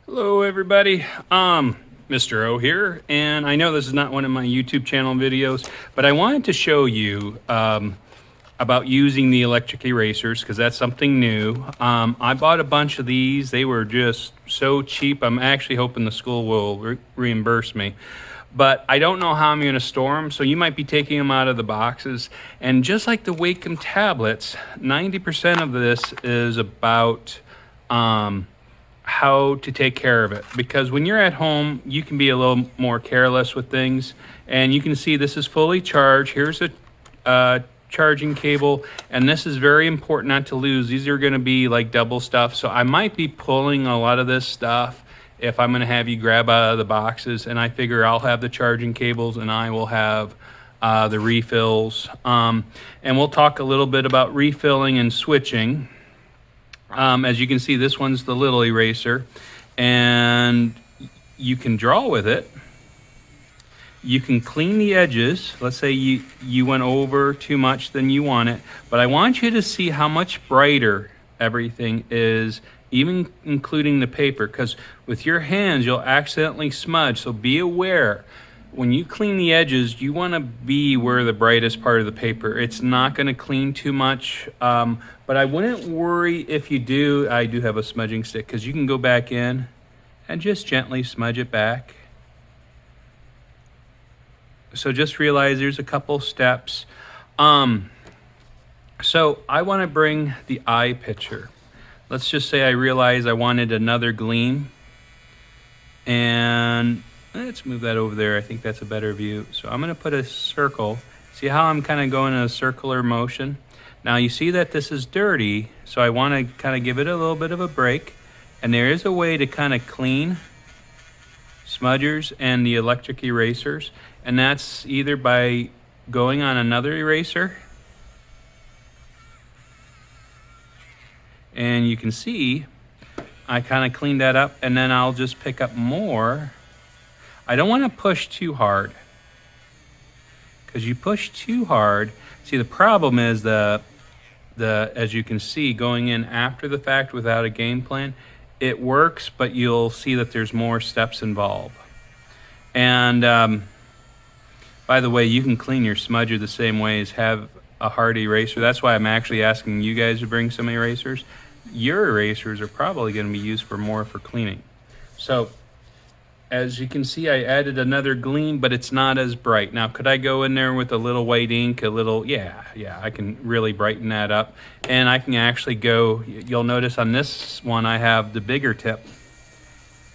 Hello, everybody. Mr. O here, and I know this is not one of my YouTube channel videos, but I wanted to show you about using the electric erasers because that's something new. I bought a bunch of these. They were just so cheap. I'm actually hoping the school will reimburse me. But I don't know how I'm going to store them, so you might be taking them out of the boxes. And just like the Wacom tablets, 90% of this is about how to take care of it, because when you're at home you can be a little more careless with things. And you can see this is fully charged. Here's a charging cable, and this is very important not to lose. These are going to be like double stuff, so I might be pulling a lot of this stuff if I'm going to have you grab out of the boxes. And I figure I'll have the charging cables and I will have the refills, and we'll talk a little bit about refilling and switching. As you can see, this one's the little eraser, and you can draw with it. You can clean the edges. Let's say you went over too much than you want it, but I want you to see how much brighter everything is, even including the paper, because with your hands you'll accidentally smudge, so be aware. When you clean the edges, you want to be where the brightest part of the paper. It's not going to clean too much, but I wouldn't worry if you do. I do have a smudging stick, because you can go back in and just gently smudge it back. So just realize there's a couple steps. So I want to bring the eye picture. Let's just say I realize I wanted another gleam, and let's move that over there. I think that's a better view. So I'm going to put a circle. See how I'm kind of going in a circular motion? Now you see that this is dirty, so I want to kind of give it a little bit of a break. And there is a way to kind of clean smudgers and the electric erasers, and that's either by going on another eraser, and you can see I kind of cleaned that up, and then I'll just pick up more. I don't want to push too hard, because you push too hard. See, the problem is the as you can see, going in after the fact without a game plan, it works, but you'll see that there's more steps involved. And by the way, you can clean your smudger the same way as have a hard eraser. That's why I'm actually asking you guys to bring some erasers. Your erasers are probably going to be used more for cleaning. So as you can see, I added another gleam, but it's not as bright. Now, could I go in there with a little white ink, yeah, I can really brighten that up. And I can actually go, you'll notice on this one, I have the bigger tip.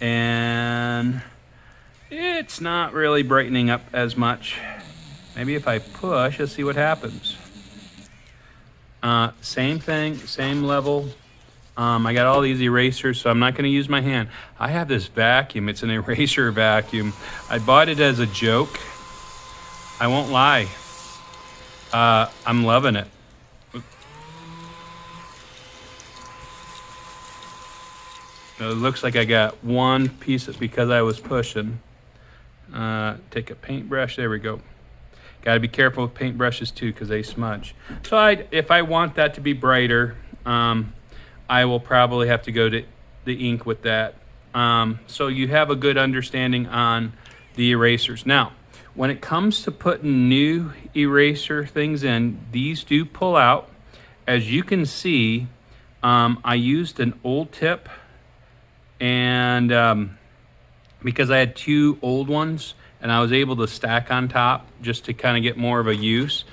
And it's not really brightening up as much. Maybe if I push, let's see what happens. Same thing, same level. I got all these erasers, so I'm not going to use my hand. I have this vacuum. It's an eraser vacuum. I bought it as a joke. I won't lie. I'm loving it. It looks like I got one piece because I was pushing. Take a paintbrush. There we go. Got to be careful with paintbrushes too, because they smudge. So if I want that to be brighter, I will probably have to go to the ink with that. So you have a good understanding on the erasers. Now, when it comes to putting new eraser things in, these do pull out. As you can see, I used an old tip, and because I had two old ones, and I was able to stack on top just to kind of get more of a use.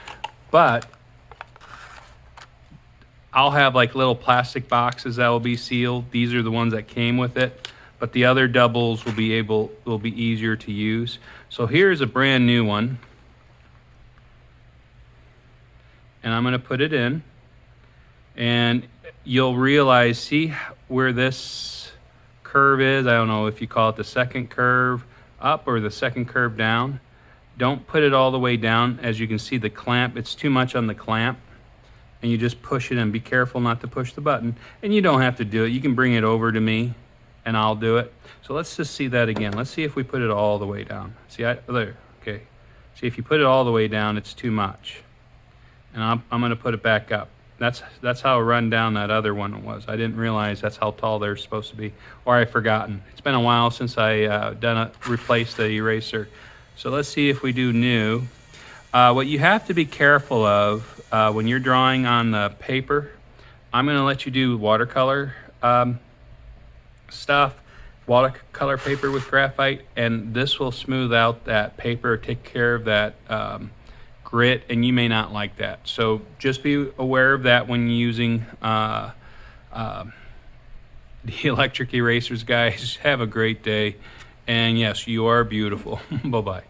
But I'll have like little plastic boxes that will be sealed. These are the ones that came with it, but the other doubles will be easier to use. So here's a brand new one, and I'm going to put it in, and you'll realize, see where this curve is? I don't know if you call it the second curve up or the second curve down. Don't put it all the way down. As you can see, the clamp, it's too much on the clamp. And you just push it in. Be careful not to push the button. And you don't have to do it. You can bring it over to me and I'll do it. So let's just see that again. Let's see if we put it all the way down. See, there, okay. See, if you put it all the way down, it's too much. And I'm going to put it back up. That's how run down that other one was. I didn't realize that's how tall they're supposed to be, or I've forgotten. It's been a while since I replaced the eraser. So let's see if we do new. What you have to be careful of when you're drawing on the paper, I'm going to let you do watercolor stuff, watercolor paper with graphite, and this will smooth out that paper, take care of that grit, and you may not like that. So just be aware of that when using the electric erasers, guys. Have a great day, and yes, you are beautiful. Bye-bye.